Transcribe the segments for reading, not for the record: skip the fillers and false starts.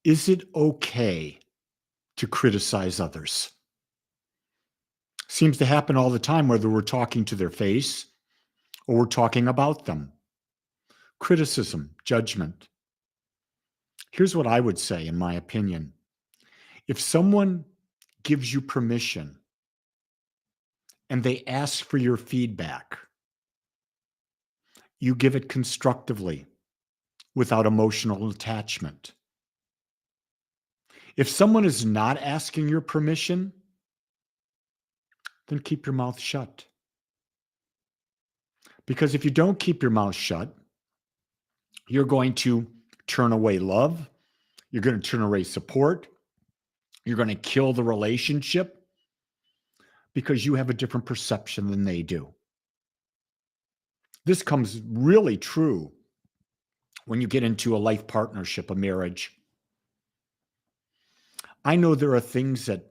Is it okay to criticize others? Seems to happen all the time, whether we're talking to their face or we're talking about them. Criticism, judgment. Here's what I would say, in my opinion. If someone gives you permission and they ask for your feedback, you give it constructively without emotional attachment. If someone is not asking your permission, then keep your mouth shut. Because if you don't keep your mouth shut, you're going to turn away love. You're going to turn away support. You're going to kill the relationship because you have a different perception than they do. This comes really true when you get into a life partnership, a marriage. I know there are things that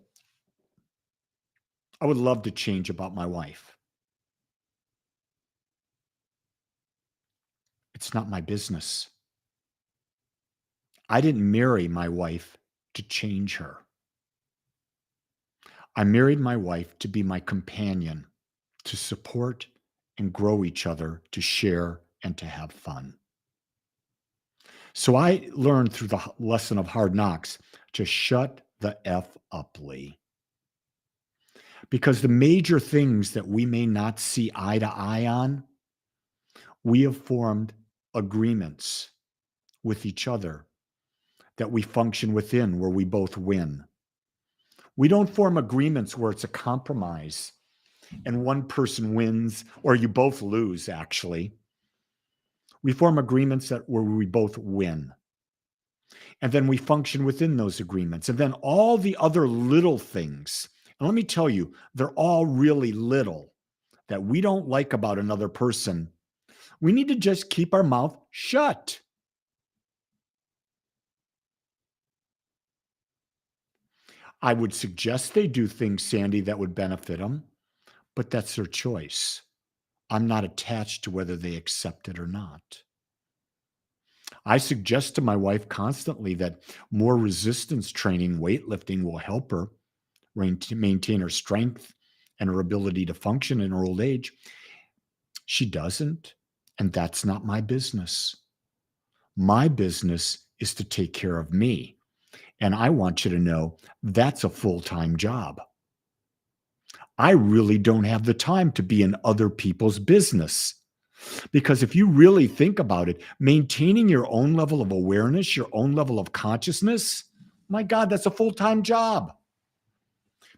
I would love to change about my wife. It's not my business. I didn't marry my wife to change her. I married my wife to be my companion, to support and grow each other, to share and to have fun. So I learned through the lesson of hard knocks to shut the F up, Lee. Because the major things that we may not see eye to eye on, we have formed agreements with each other that we function within where we both win. We don't form agreements where it's a compromise and one person wins or you both lose, actually. We form agreements where we both win. And then we function within those agreements. And then all the other little things, and let me tell you, they're all really little that we don't like about another person. We need to just keep our mouth shut. I would suggest they do things, Sandy, that would benefit them, but that's their choice. I'm not attached to whether they accept it or not. I suggest to my wife constantly that more resistance training, weightlifting will help her maintain her strength and her ability to function in her old age. She doesn't, and that's not my business. My business is to take care of me. And I want you to know that's a full-time job. I really don't have the time to be in other people's business. Because if you really think about it, maintaining your own level of awareness, your own level of consciousness, my God, that's a full-time job.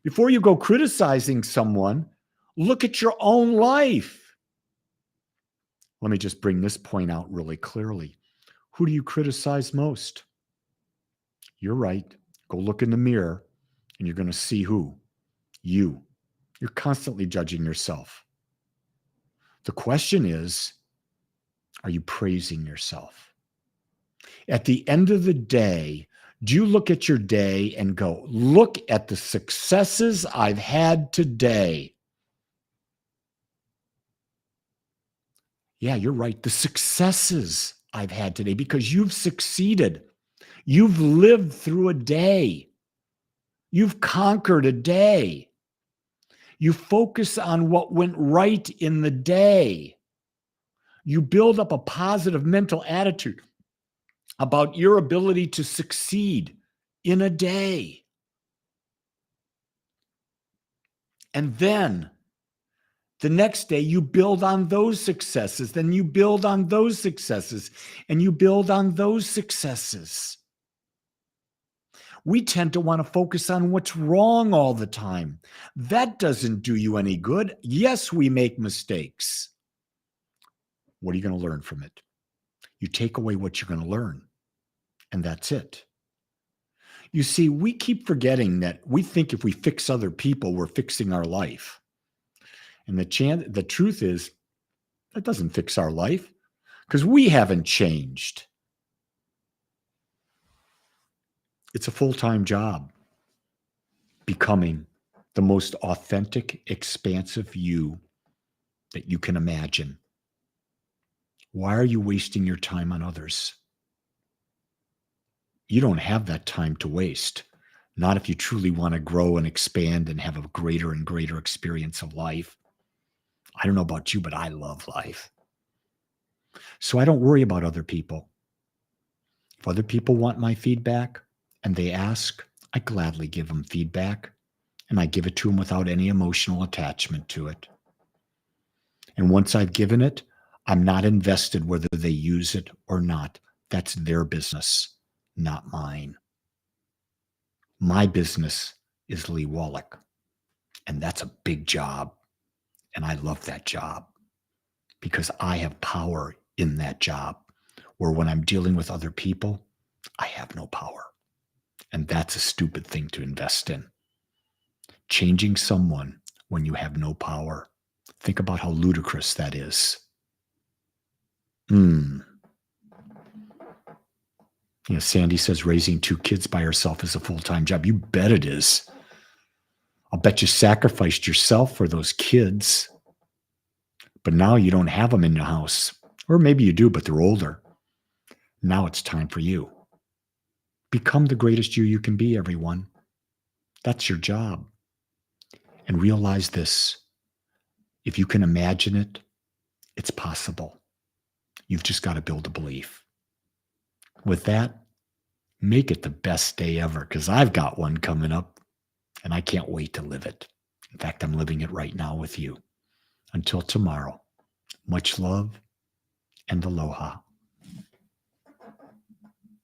Before you go criticizing someone, look at your own life. Let me just bring this point out really clearly. Who do you criticize most? You're right. Go look in the mirror and you're going to see who? You. You're constantly judging yourself. The question is, are you praising yourself? At the end of the day, do you look at your day and go, look at the successes I've had today? Yeah, you're right. The successes I've had today, because you've succeeded. You've lived through a day. You've conquered a day. You focus on what went right in the day. You build up a positive mental attitude about your ability to succeed in a day. And then the next day, you build on those successes. Then you build on those successes, and you build on those successes. We tend to want to focus on what's wrong all the time. That doesn't do you any good. Yes, we make mistakes. What are you going to learn from it? You take away what you're going to learn, and that's it. You see, we keep forgetting that we think if we fix other people, we're fixing our life. And the truth is, that doesn't fix our life because we haven't changed. It's a full-time job, becoming the most authentic, expansive you that you can imagine. Why are you wasting your time on others? You don't have that time to waste. Not if you truly want to grow and expand and have a greater and greater experience of life. I don't know about you, but I love life. So I don't worry about other people. If other people want my feedback and they ask, I gladly give them feedback and I give it to them without any emotional attachment to it. And once I've given it, I'm not invested whether they use it or not. That's their business, not mine. My business is Lee Wallach, and that's a big job. And I love that job because I have power in that job. Where when I'm dealing with other people, I have no power. And that's a stupid thing to invest in. Changing someone when you have no power. Think about how ludicrous that is. Hmm. Sandy says raising 2 kids by herself is a full-time job. You bet it is. I'll bet you sacrificed yourself for those kids, but now you don't have them in the house. Or maybe you do, but they're older. Now it's time for you. Become the greatest you can be, everyone. That's your job. And realize this. If you can imagine it, it's possible. You've just got to build a belief. With that, make it the best day ever because I've got one coming up and I can't wait to live it. In fact, I'm living it right now with you. Until tomorrow, much love and aloha.